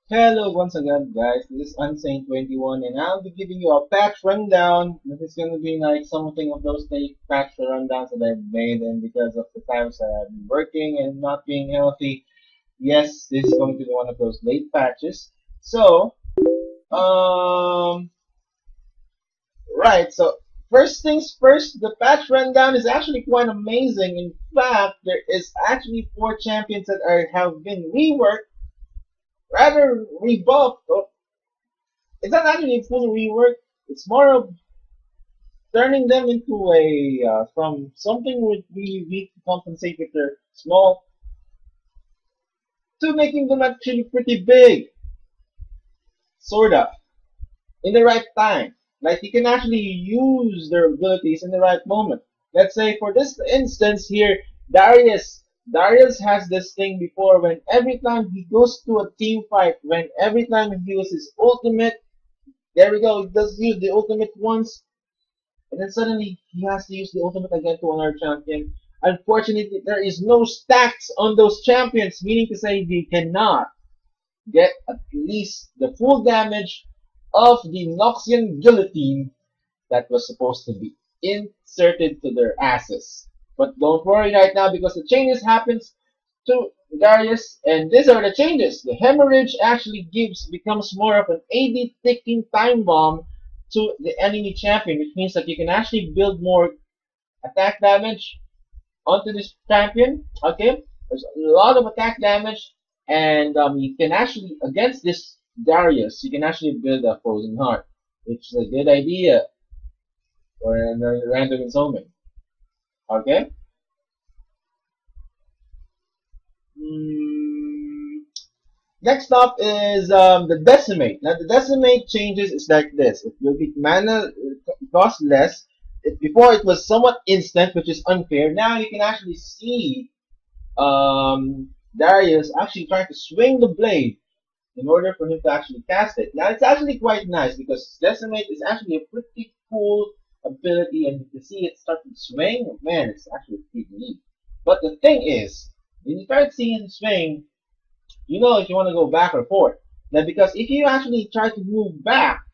Hello once again guys, this is Unsane21 and I'll be giving you a patch rundown. This is going to be like something of those patch rundowns that I've made, and because of the times that I've been working and not being healthy, yes, this is going to be one of those late patches. So, um, right, so first things first, the patch rundown is actually quite amazing. In fact, there is actually 4 champions that have been reworked, rather rebuffed. It's not actually a full rework. It's more of turning them into a from something with really weak to compensate with their small to making them actually pretty big, sorta, in the right time. Like you can actually use their abilities in the right moment. Let's say for this instance here, Darius. Darius has this thing before when every time he goes to a team fight, when every time he uses his ultimate, there we go, he does use the ultimate once. And then suddenly he has to use the ultimate again to another champion. Unfortunately, there is no stacks on those champions, meaning to say they cannot get at least the full damage of the Noxian guillotine that was supposed to be inserted to their asses. But don't worry right now because the changes happens to Darius, and these are the changes. The hemorrhage actually becomes more of an AD ticking time bomb to the enemy champion, which means that you can actually build more attack damage onto this champion. Okay, there's a lot of attack damage, and you can actually against this Darius, you can actually build a frozen heart, which is a good idea for a random installment. Okay. Mm, Next up is the decimate. Now the decimate changes is like this. It will be mana cost less. Before it was somewhat instant, which is unfair. Now you can actually see Darius actually trying to swing the blade in order for him to actually cast it. Now it's actually quite nice because decimate is actually a pretty cool ability, and to see it start to swing, man, it's actually pretty neat. But the thing is, when you start seeing it swing, you know if you want to go back or forth. Now, because if you actually try to move back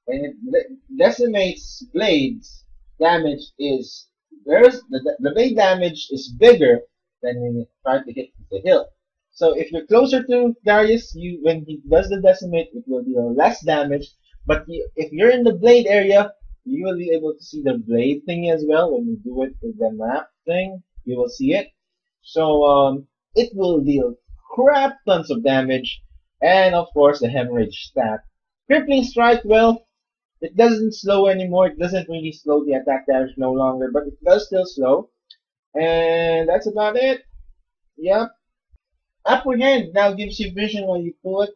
and it decimates blades, damage is the blade damage is bigger than when you try to hit the hill. So if you're closer to Darius, you when he does the decimate, it will deal less damage. But if you're in the blade area, you will be able to see the blade thing as well. When you do it with the map thing, you will see it. So it will deal crap tons of damage, and of course the hemorrhage stat. Crippling strike, well, it doesn't slow anymore. It doesn't really slow the attack damage no longer, but it does still slow. And that's about it. Yep. Apprehend now gives you vision when you pull it.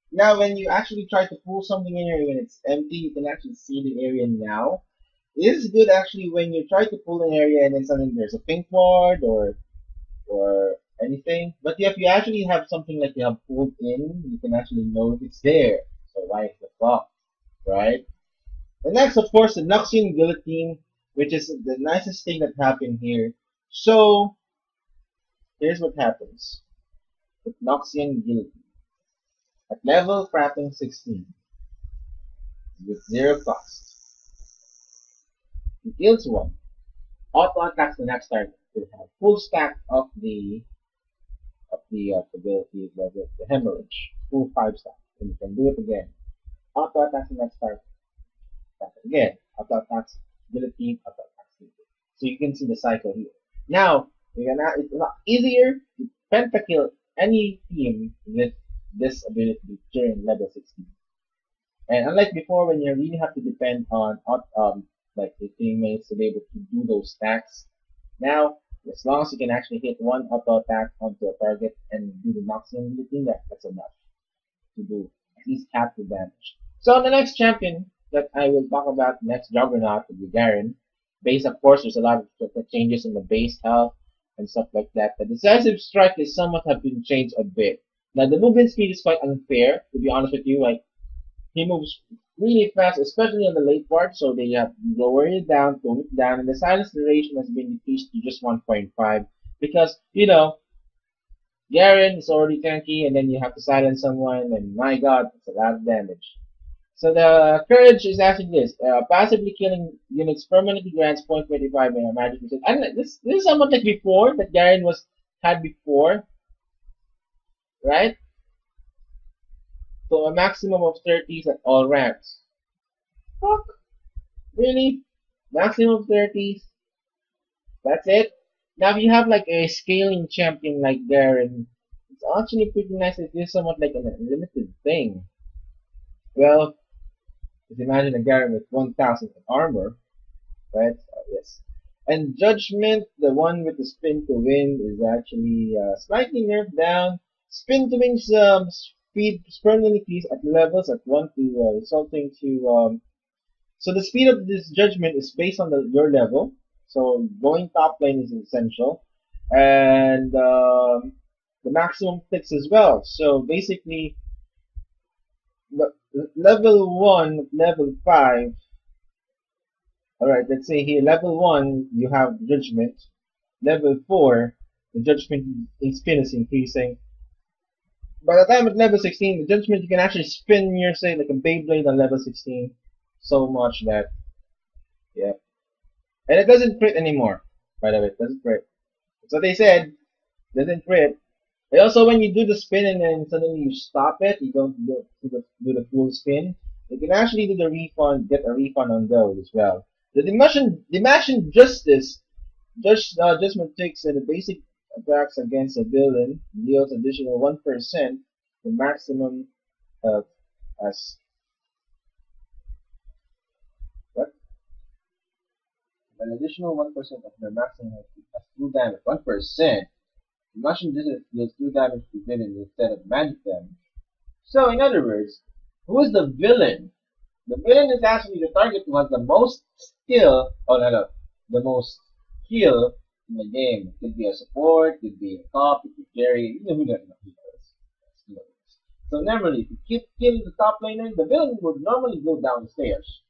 Now when you actually try to pull something in here when it's empty, you can actually see the area now. It is good actually when you try to pull an area and then suddenly there's a pink ward or anything. But if you actually have something like you have pulled in, you can actually know if it's there. So why is the fuck, right? The next, of course, the Noxian Guillotine, which is the nicest thing that happened here. So here's what happens with Noxian Guillotine. At level frapping 16, with 0 cost, it deals 1. Auto attacks the next target. It will have full stack of the ability, the hemorrhage, full 5 stack, and you can do it again. Auto attacks the next target. Attack it again. Auto attacks guillotine. Auto attacks guillotine. So you can see the cycle here. Now it's a lot easier to pentakill any team with this ability during level 16. And unlike before, when you really have to depend on like the teammates to be able to do those stacks, now as long as you can actually hit one auto attack onto a target and do the maximum ability, that's enough to do at least half the damage. So the next champion that I will talk about next, Juggernaut, will be Garen. Base, of course, there's a lot of changes in the base health and stuff like that. The decisive strike is somewhat have been changed a bit. Now the movement speed is quite unfair, to be honest with you. Like he moves really fast, especially on the late part, so they have lowered it down, tone it down, and the silence duration has been decreased to just 1.5 because, you know, Garen is already tanky, and then you have to silence someone, and my god, it's a lot of damage. So the courage is actually this: passively killing units permanently grants 0.25 magic resist. And this is somewhat like before that Garen was had before, right? So a maximum of 30s at all ranks. Fuck, really? Maximum of 30s. That's it. Now if you have like a scaling champion like Garen, it's actually pretty nice if it's somewhat like an unlimited thing. Well, just imagine a Garen with 1,000 armor, right? Yes. And Judgment, the one with the spin to win, is actually slightly nerfed down. Spin to win's speed permanently increase at levels at 1 to resulting to so the speed of this judgment is based on your level. So going top lane is essential, and the maximum clicks as well. So basically, level 1, level 5. All right, let's say here level 1 you have judgment. Level 4, the judgment in spin is increasing. By the time at level 16, the judgment you can actually spin your say like a Beyblade on level 16 so much that yeah. And it doesn't crit anymore. By the way, it doesn't crit. That's what they said. It doesn't crit. And also, when you do the spin and then suddenly you stop it, you don't do the full spin. You can actually do the refund, get a refund on those as well. The Dimension Justice Judgment takes the basic attacks against a villain, deals additional 1%, the maximum of as what? An additional 1% of their maximum as 2 damage. 1%. Dimension Justice deals 2 damage to villain instead of magic damage. So, in other words, who is the villain? The villain is actually the target who has the most skill, oh no, no, the most skill in the game. It could be a support, it could be a top, it could carry, you know who doesn't know who knows. So normally, if you keep killing the top laner, the villain would normally go downstairs.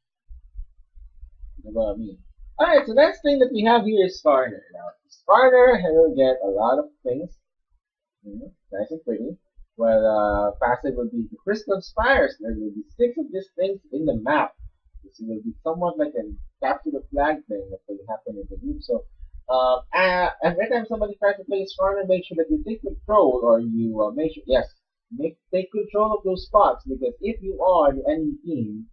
You know what I mean? Alright, so next thing that we have here is Skarner. Now, Skarner will get a lot of things. Nice and pretty. Well, passive will be the Crystal Spires. There will be 6 of these things in the map. This will be somewhat like a capture the flag thing that will happen in the group. So, every time somebody tries to play Skarner, make sure that you take control, or you make sure, yes, take control of those spots, because if you are the enemy team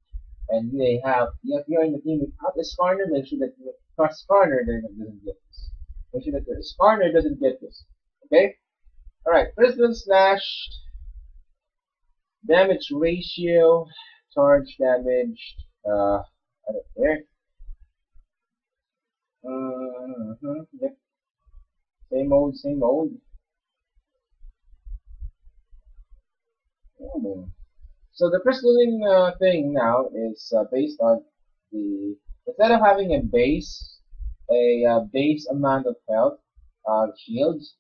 and they have, if you're in the team without a Skarner, make sure that the Skarner doesn't get this. Make sure that the Skarner doesn't get this. Okay? Alright, Crystal Slash, damage ratio, charge damage, I don't care. Yep, same old, same old. Oh. So the crystalline thing now is based on the, instead of having a base amount of health, shields,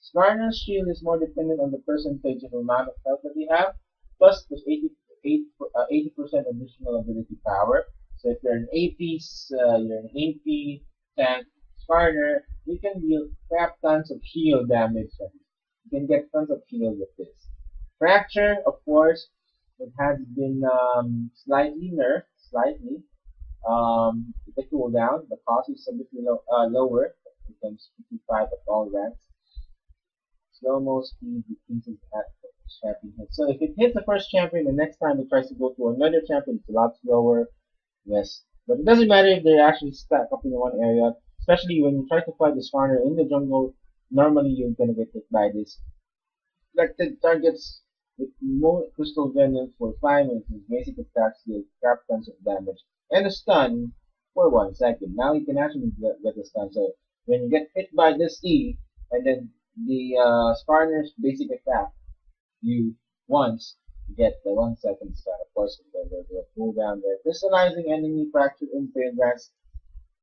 Skarner's shield is more dependent on the percentage of amount of health that you have, plus there's 80% additional ability power. So if you're an AP tank Skarner, you can deal crap tons of shield damage. You can get tons of shield with this. Fracture, of course, it has been slightly nerfed, slightly. The cooldown, the cost is a bit lower. It becomes 55 at all ranks. Slow-mo speed decreases at the champion hit. So if it hits the first champion, the next time it tries to go to another champion, it's a lot slower. Yes. But it doesn't matter if they're actually stuck up in one area. Especially when you try to fight this corner in the jungle, normally you're gonna get hit by this. Selected targets with more crystal venom for 5 minutes. His basic attacks deal crap tons of damage. And a stun for 1 second. Now you can actually get the stun. So when you get hit by this E, and then the Skarner's basic attack, you once get the 1 second stun. Of course, the cooldown there. Crystallizing enemy, fracture, impale, advance,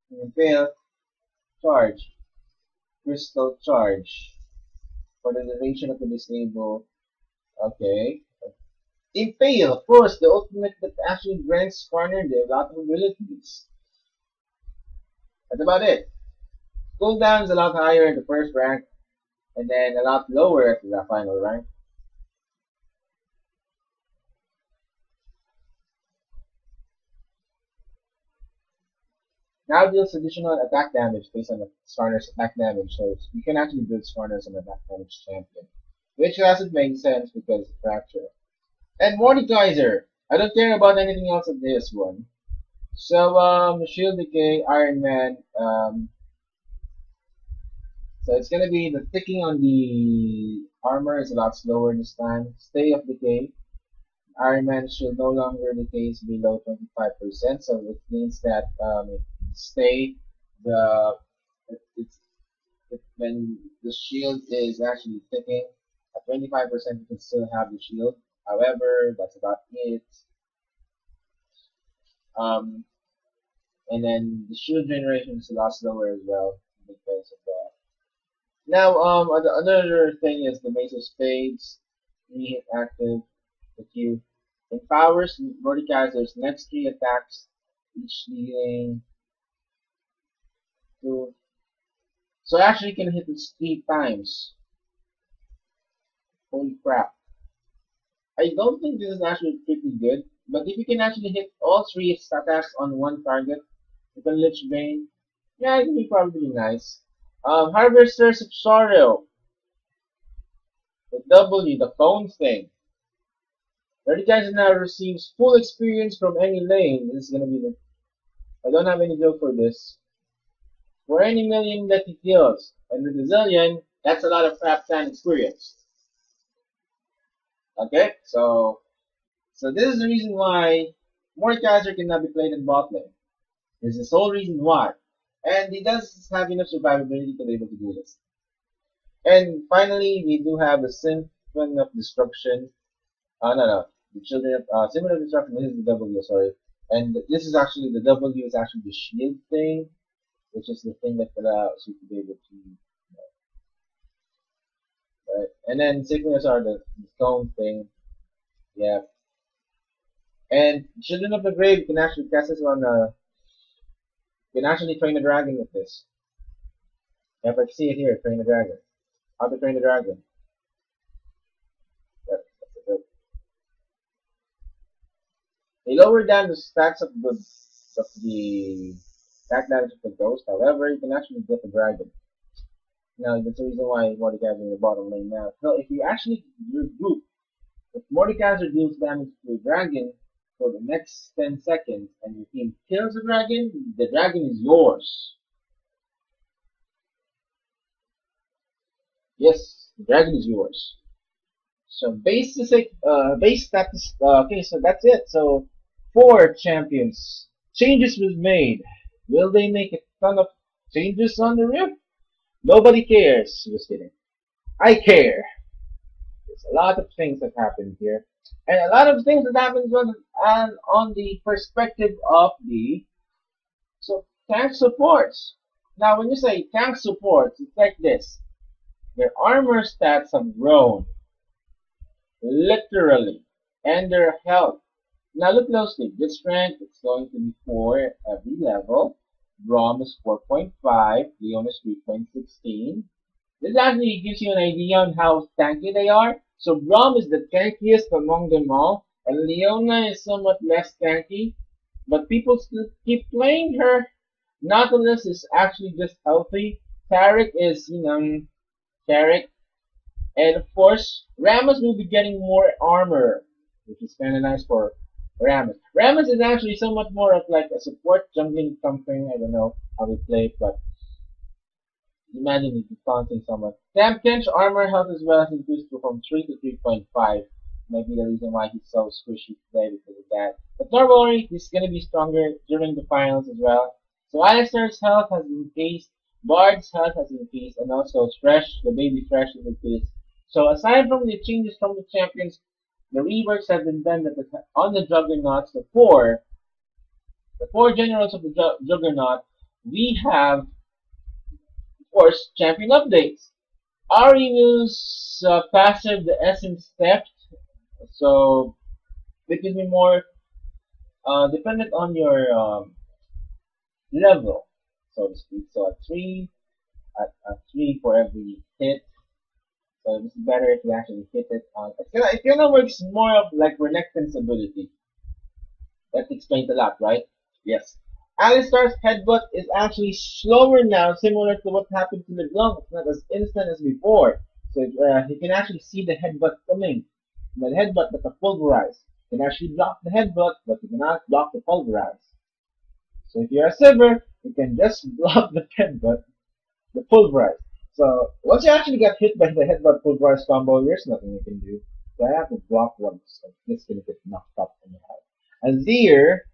impale, charge, crystal charge. For the duration of the disable. Okay. Impale, of course, the ultimate that actually grants Skarner a lot of abilities. That's about it. Cooldown is a lot higher in the first rank. and then a lot lower at the final rank. Now deals additional attack damage based on the Skarner's attack damage, so you can actually build Skarner as an attack damage champion. Which doesn't make sense because of Fracture. And Mordekaiser! I don't care about anything else of this one. So, Shield Decay, Iron Man, so it's gonna be the ticking on the armor is a lot slower this time. Stay of Decay, Iron Man shield no longer decays below 25%, so it means that stay the it's when the shield is actually ticking at 25%, you can still have the shield. However, that's about it. Um, and then the shield generation is a lot slower as well because of that. Now, the another thing is the Mace of Spades, 3-hit active, the Q. Empowers Mordekaiser's next 3 attacks, each dealing 2. So actually you can hit this 3 times. Holy crap. I don't think this is actually pretty good, but if you can actually hit all 3 attacks on one target, you can Lich Bane. Yeah, it would be probably nice. Harvesters of Sorrow. The W, the phone thing. Mordekaiser now receives full experience from any lane. This is gonna be the. I don't have any joke for this. For any million that he kills, and with a zillion, that's a lot of crap fan experience. Okay, so this is the reason why Mordekaiser cannot be played in bot lane. This is the sole reason why. And he does have enough survivability to be able to do this. And finally, we do have the Symphon of Destruction. No. The Children of Symphon of Destruction. This is the W, sorry. And this is actually the W is actually the shield thing, which is the thing that allows you to be able to. Right. And then signals are the stone thing. Yeah. And Children of the Grave, you can actually cast this on you can actually train a dragon with this. Yep, I can see it here, train a dragon. How to train a dragon. Yep, that's it. They lower down the stacks of the attack damage of the ghost, however, you can actually get the dragon. Now that's the reason why Mordekaiser in the bottom lane now. So if you actually regroup, if Mordekaiser deals damage to a dragon for the next 10 seconds and your team kills the dragon is yours. Yes, the dragon is yours. So base status. Okay, so that's it. So 4 champions. Changes was made. Will they make a ton of changes on the Rift? Nobody cares. Just kidding. I care. There's a lot of things that happen here, and a lot of things that happens on the perspective of the tank supports. Now, when you say tank supports, it's like this: their armor stats have grown, literally, and their health. Now look closely. This strength is going to be 4 every level. Braum is 4.5. Leon is 3.16. This actually gives you an idea on how tanky they are. So Braum is the tankiest among them all, and Leona is somewhat less tanky, but people still keep playing her. Nautilus is actually just healthy. Tarek is, Tarek. And of course, Rammus will be getting more armor, which is kind of nice for Rammus. Rammus is actually somewhat more of like a support jungling something. I don't know how they play it, but imagine if you're taunting someone. Sam Ken's armor health as well has increased from 3 to 3.5. Might be the reason why he's so squishy today because of that. But don't worry, he's gonna be stronger during the finals as well. So Alistair's health has increased, Bard's health has increased, and also Thresh, the baby Thresh has increased. So aside from the changes from the champions, the reworks have been done on the Juggernauts, the four generals of the Juggernaut. We have, of course, champion updates. Arimu's passive, the Essence Theft, so it will be more dependent on your level, so to speak. So at 3 for every hit, So it's better if you actually hit it on. It kind of works more of like Renekton's ability. That explains a lot, right? Yes. Alistar's headbutt is actually slower now, similar to what happened to LeBlanc. It's not as instant as before. So he can actually see the headbutt coming. The headbutt, but the pulverize. You can actually block the headbutt, but you cannot block the pulverize. So if you're a Silver, you can just block the headbutt, the pulverize. So once you actually get hit by the headbutt pulverize combo, there's nothing you can do. So I have to block once. So it's gonna get knocked up in your head. Azir,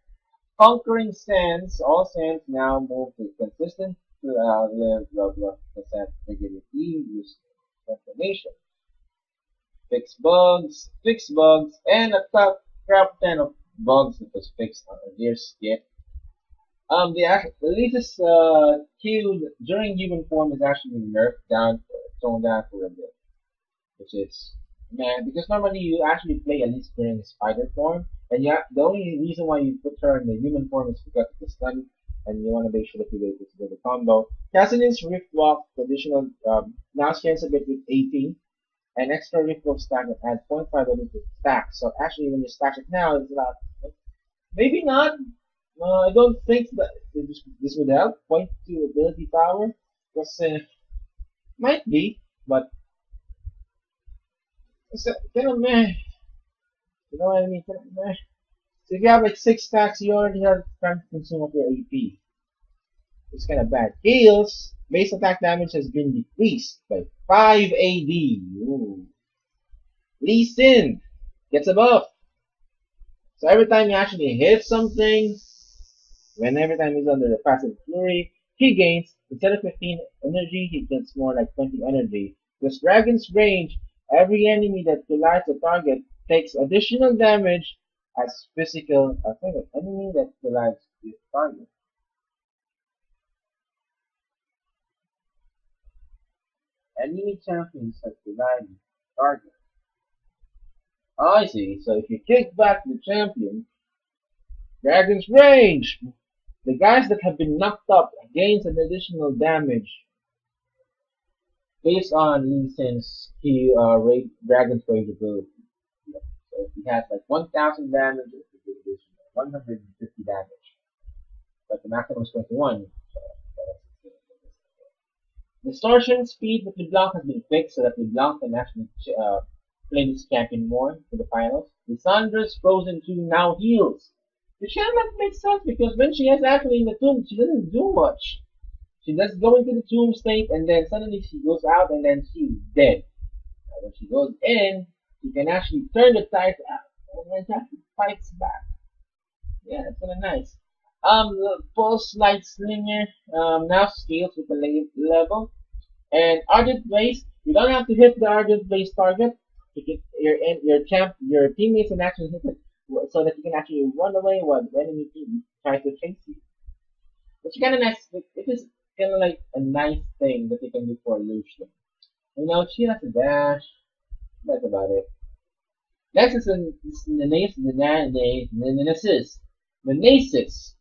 conquering sands, all sands now move to consistent live blah blah percent rigidity, use transformation. Fix bugs, and a top crap 10 of bugs that was fixed on Azir's skip. The latest queued during human form is actually nerfed down, toned down for a bit, which is man because normally you actually play at least during spider form, and the only reason why you put her in the human form is because of the stun, and you want to make sure that you're able to do the combo. Cassidy's Rift Walk traditional now scans a bit with 18, and extra Rift Walk stack that adds 0.5 ability to stack. So actually, when you stack it now, it's not maybe not. I don't think that this would help. Point to ability power, because might be, but it's kind of meh. You know what I mean? Kind of meh. So if you have like 6 stacks, you already have time to consume up your AP. It's kind of bad. Heals, base attack damage has been decreased by 5 AD. Ooh. Lee Sin gets a buff. So every time you actually hit something, every time he's under the passive flurry, he gains, instead of 15 energy, he gets more like 20 energy. With Dragon's range, every enemy that collides the target takes additional damage as physical enemy that collides with target. Enemy champions that collide with target. Oh, I see. So if you kick back the champion, Dragon's range, the guys that have been knocked up gains an additional damage based on Lee Sin's Dragon's Rage ability. Yeah. So if he has like 1,000 damage, it could be additional 150 damage. But the maximum is 21. So distortion speed with LeBlanc has been fixed so that LeBlanc can actually play this champion more for the finals. Lissandra's Frozen 2 now heals. Which kind of makes sense because when she is actually in the tomb, she doesn't do much. She just go into the tomb state and then suddenly she goes out and then she's dead. And when she goes in, she can actually turn the tides out and then she actually fights back. Yeah, that's kind of nice. The Pulse Light Slinger now scales with the level. And Ardent Blaze, you don't have to hit the Ardent Blaze target. Your teammates can actually hit it so that you can actually run away while the enemy team tries to chase you. Which is kind of nice. It is kind of like a nice thing that you can do for Lucian. You know, she has a dash. That's about it. Next is the Nasus. The Nasus.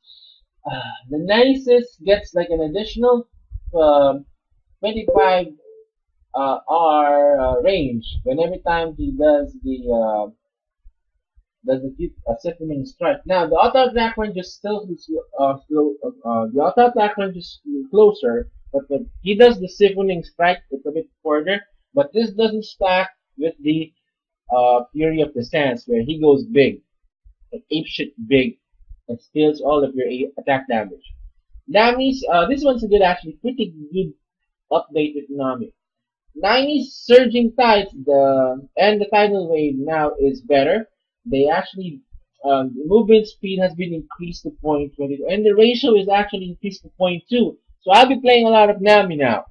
The Nasus gets like an additional 25 R range when every time he does the siphoning strike. Now the auto attack range is still the auto attack range is closer, but when he does the siphoning strike, it's a bit further. But this doesn't stack with the Fury of the Sands, where he goes big, like apeshit big, and steals all of your attack damage. Nami's this one's a actually pretty good update with Nami. Nami's surging tides, the tidal wave now is better. They actually the movement speed has been increased to 0.22, and the ratio is actually increased to 0.2. So I'll be playing a lot of Nami now,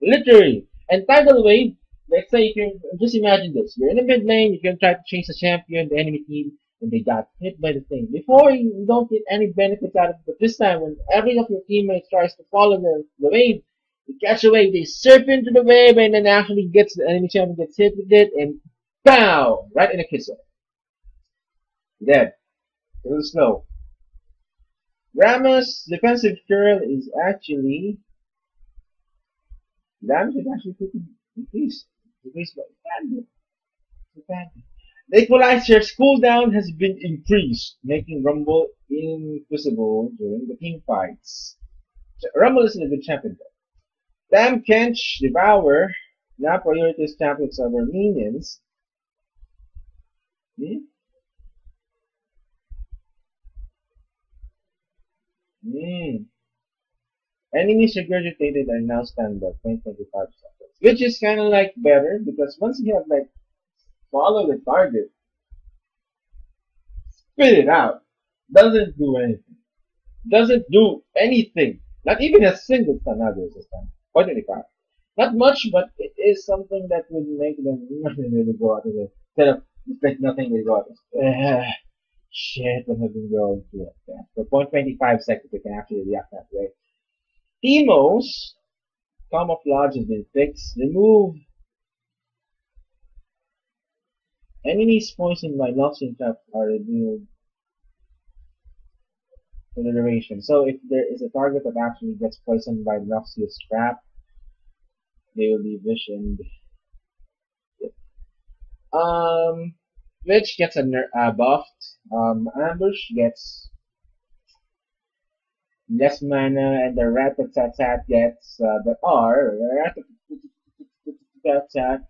literally. And tidal wave, let's say if you just imagine this: you're in the mid lane, you can try to chase a champion, the enemy team, and they got hit by the thing. Before you don't get any benefits out of it, but this time when every of your teammates tries to follow the wave, you catch a wave, they surf into the wave, and then actually the enemy champion gets hit with it, and BOW! Right in the kisser. Dead. It was slow. Rama's defensive curl is actually damage is actually pretty increased. baseball. The equalizer's cooldown has been increased, making Rumble invisible during the team fights. So, Rumble isn't a good champion though. Damn Kench, Devour, now priorities champions over minions. Hmm? Hmm. Enemies regurgitated are now standard 2025 seconds. Which is kinda like better because once you have like follow the target, spit it out. Doesn't do anything. Doesn't do anything. Not even a single stun others this time. 125. Not much, but it is something that would make them really go out of it. Instead of it's like nothing they go out of it. Shit, what have been going through like that. For 0.25 seconds, they can actually react that way. Teemos, camouflage has been fixed. Remove enemies poisoned by Noxian traps are revealed for the duration. So if there is a target that actually gets poisoned by Noxious trap, they will be visioned. Which gets a buffed. Ambush gets less mana, and the Rat-a-tat-tat gets the R. Rat-a-tat-tat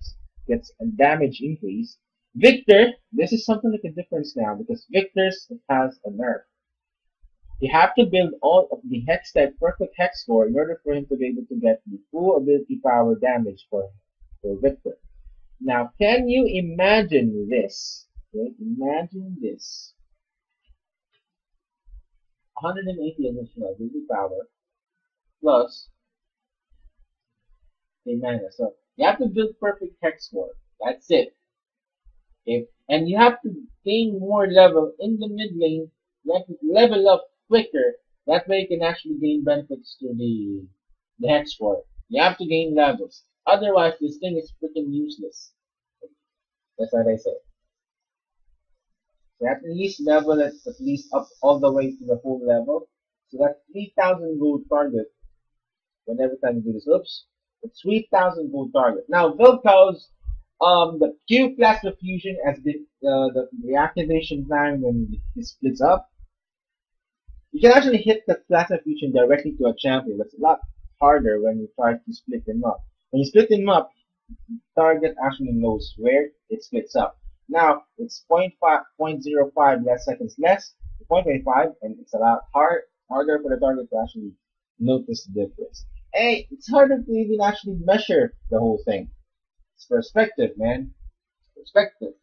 gets a damage increase. Victor, this is something like a difference now because Victor's has a nerf. You have to build all of the Hex type perfect Hex score in order for him to be able to get the full ability power damage for Victor. Now, can you imagine this? Okay, imagine this. 180 additional ability power plus a mana. So you have to build perfect Hex score. That's it. Okay? And you have to gain more level in the mid lane. You have to level up quicker. That way you can actually gain benefits to the Hex score. You have to gain levels. Otherwise, this thing is freaking useless. That's what I say. So at least level it at least up all the way to the full level. So that's 3,000 gold target whenever time you do this. Oops. It's 3,000 gold target. Now, Vilcos, the Q plasma fusion as the reactivation time when it splits up. You can actually hit the plasma fusion directly to a champion. That's a lot harder when you try to split them up. When you split them up, target actually knows where it splits up. Now it's 0.05 less seconds less, 0.85, and it's a lot harder for the target to actually notice the difference. Hey, it's harder to even actually measure the whole thing. It's perspective, man. Perspective.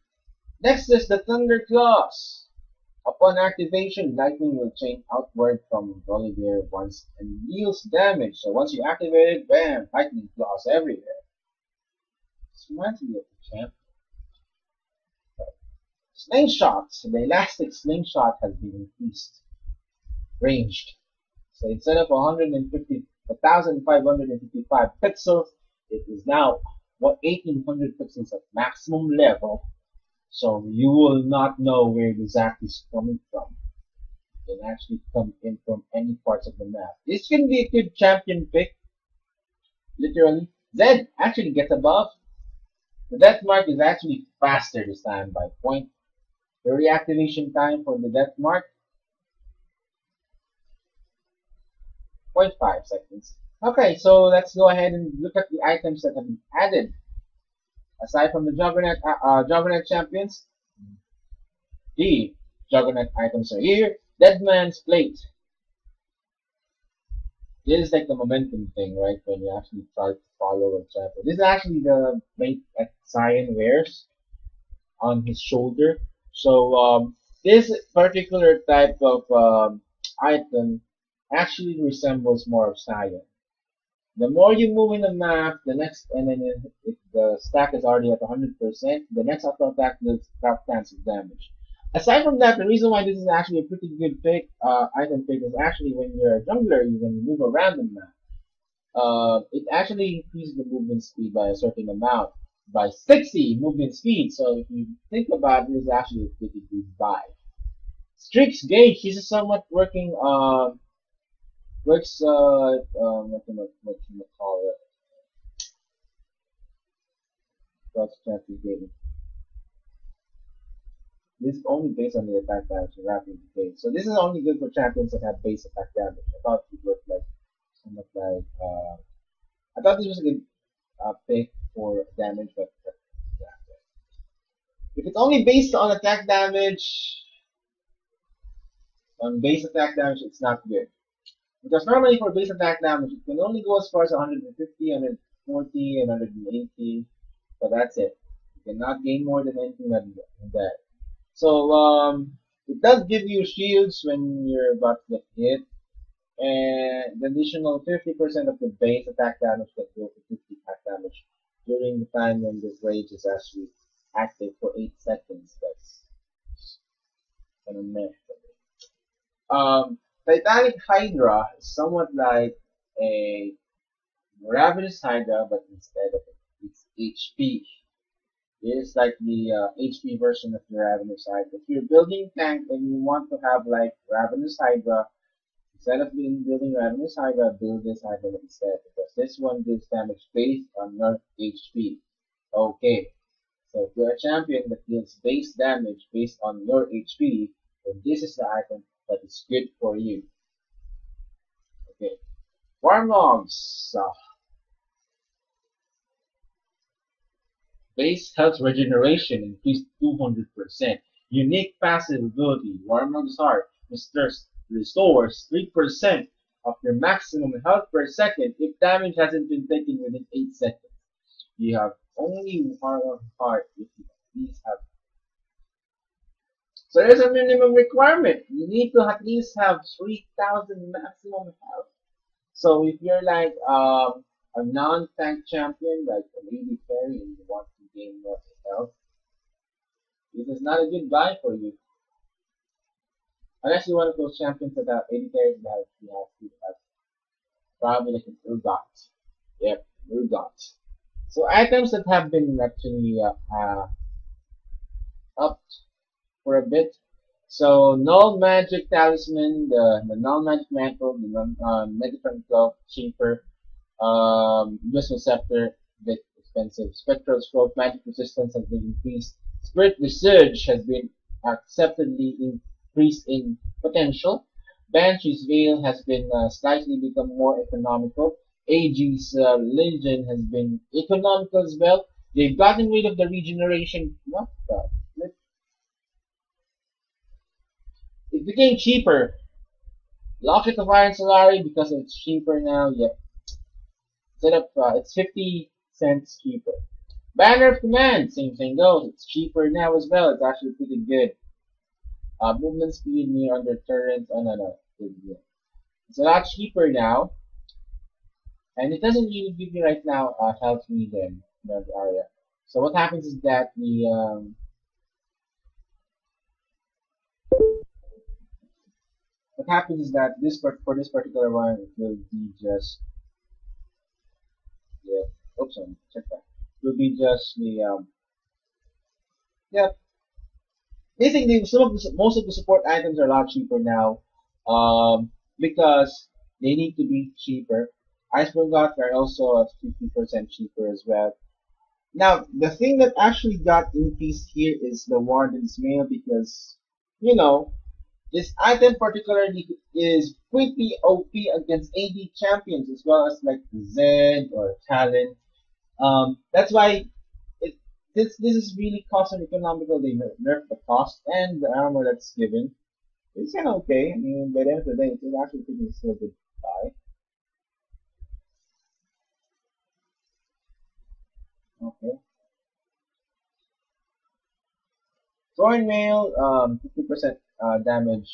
Next is the Thunder Claws. Upon activation, lightning will change outward from Bolivar once and deals damage. So once you activate it, bam, lightning claws everywhere. This reminds me of the champ. Slingshots. The elastic slingshot has been increased. Ranged. So instead of 1,555 pixels, it is now 1,800 pixels at maximum level. So you will not know where the Zac is coming from. It can actually come in from any parts of the map. This can be a good champion pick. Literally. Zed actually gets a buff. The death mark is actually faster this time by point. The reactivation time for the death mark, 0.5 seconds. Okay, so let's go ahead and look at the items that have been added. Aside from the Juggernaut champions, the Juggernaut items are here. Deadman's Plate. This is like the momentum thing, right? When you actually try to follow a champion. This is actually the plate that Cyan wears on his shoulder. So this particular type of item actually resembles more of Cyan. The more you move in the map, the next, and then if the stack is already at 100%, the next auto attack does drop chance of damage. Aside from that, the reason why this is actually a pretty good pick, item pick is actually when you're a jungler, when you move around the map, it actually increases the movement speed by a certain amount, by 60 movement speed. So if you think about it, this is actually a pretty good buy. Strix Gauge, this is somewhat working, works, what can I call it? Cross champion game. This is only based on the attack damage and rapid decay. So this is only good for champions that have base attack damage. I thought it would like somewhat like I thought this was a good pick for damage, but yeah. If it's only based on base attack damage, it's not good. Because normally for base attack damage, it can only go as far as 150, 140, and 180, but that's it. You cannot gain more than anything than that. So it does give you shields when you're about to get hit, and the additional 50% of the base attack damage that goes to 50 attack damage during the time when this rage is actually active for 8 seconds. That's kind of meh. Titanic Hydra is somewhat like a Ravenous Hydra, but instead of its HP. It is like the HP version of the Ravenous Hydra. If you're building tank and you want to have like Ravenous Hydra, instead of building Ravenous Hydra, build this Hydra instead, because this one deals damage based on your HP. Okay, so if you're a champion that deals base damage based on your HP, then this is the item that is good for you. Okay, Warmogs. Base health regeneration increased 200%. Unique passive ability, Warmog's Heart, restores 3% of your maximum health per second if damage hasn't been taken within 8 seconds. You have only Warmog's Heart if you at least have. So there's a minimum requirement. You need to at least have 3,000 maximum health. So if you're like a non-tank champion, like a lady carry, and you want to gain more health, this is not a good buy for you. Unless you're one of those champions that have 80 carries that you have to have probably like an Urgot. Yep, Urgot. So items that have been actually upped for a bit. So Null Magic Talisman, the Null Magic Mantle, the Megatron Glove, cheaper. Missile Scepter, bit expensive. Spectral Scroll, magic resistance has been increased. Spirit Resurge has been acceptably increased in potential. Banshee's Veil has been slightly become more economical. AG's Legion has been economical as well. They've gotten rid of the regeneration. What the? It became cheaper. Locket of Iron Solari because it's cheaper now. Yep. Instead of it's 50 cents cheaper. Banner of Command, same thing goes. It's cheaper now as well. It's actually pretty good. Movement speed near under turrets. Oh no. It's a lot cheaper now. And it doesn't really give you right now health meter in that area. So what happens is that this for this particular one it will be just oops, check that. It will be just the yeah. Basically, most of the support items are a lot cheaper now, because they need to be cheaper. Iceberg Gods are also at 50% cheaper as well. Now, the thing that actually got increased here is the Warden's Mail because, you know, this item particularly is pretty OP against AD champions as well as like Zed or Talon. That's why this is really cost and economical. They nerf the cost and the armor that's given. It's kind of okay. I mean, by the end of the day, it's actually pretty still a good buy. Okay. Thorn Mail, 50% damage.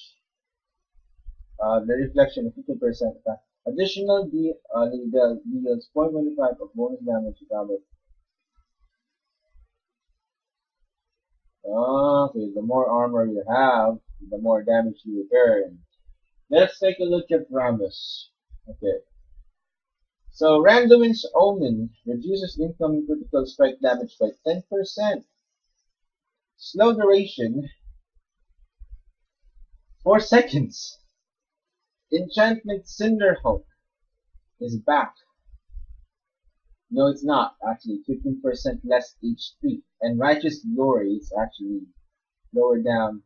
The reflection is 50% attack. Additional deals 0.25 of bonus damage to damage. Okay, the more armor you have, the more damage you return. Let's take a look at Ramus. Okay. So Random's Omen reduces incoming critical strike damage by 10%. Slow duration 4 seconds. Enchantment Cinderhawk is back. No, it's not actually. 15% less HP, and Righteous Glory is actually lower down.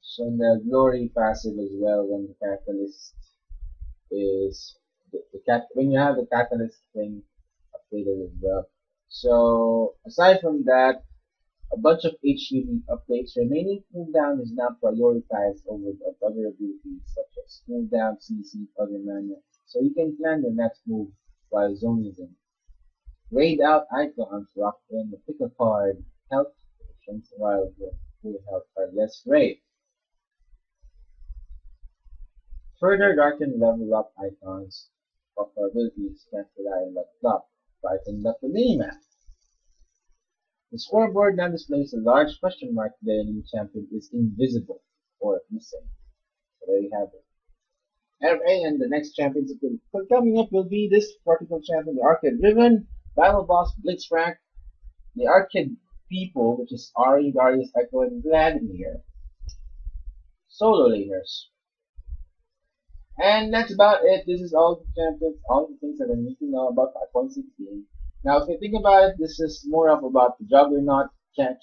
So the Glory passive as well when the Catalyst is the cat when you have the Catalyst thing updated as well. So aside from that, a bunch of HUV updates. Remaining cooldown is now prioritized over the other abilities such as cooldown, CC, other mana. So you can plan your next move while zoning them. Raid out icons locked in the pick a card health options while the full health are less raid. Further darken level up icons of our abilities can't rely on level up. Brighten up the minimap. The scoreboard now displays a large question mark there the new champion is invisible or missing. So there you have it. And the next champions coming up will be this particular champion, the Arcade Riven, Battle Boss Blitzcrank, the Arcade People, which is Ari, Darius, Echo, and Vladimir, solo laners. And that's about it. This is all the champions, all the things that I need to know about 5.16. Now, if you think about it, this is more of about the Juggernaut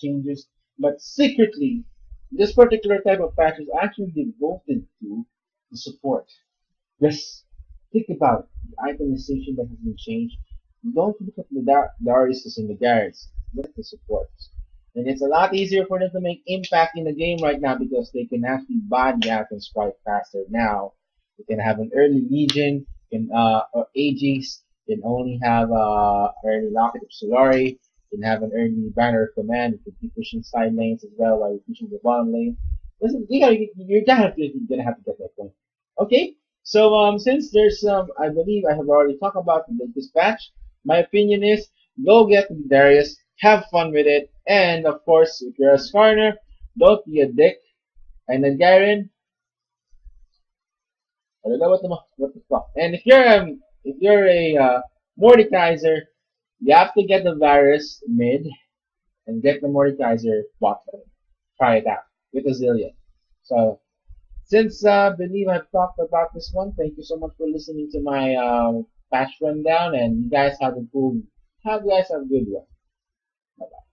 changes, but secretly, this particular type of patch is actually devoted to the support. Just think about it. The itemization that has been changed. Don't look at the Darius and the Garrets. Look at the supports. And it's a lot easier for them to make impact in the game right now because they can actually body items quite faster now. You can have an early Legion, or Aegis, you can only have early Locket of Solari, you can have an early Banner of Command, you can keep pushing side lanes as well while you're pushing the bottom lane. Listen, you're definitely gonna have to get that point. Okay, so since there's I believe I have already talked about the latest patch. My opinion is go get Darius, have fun with it, and of course, if you're a Skarner, don't be a dick. And then Garen, I don't know what the fuck. And if you're a Mordekaiser, you have to get the Varus mid and get the Mordekaiser bottom. Try it out with a zillion. So since I believe I've talked about this one, thank you so much for listening to my patch rundown, and you guys have a good one. Bye bye.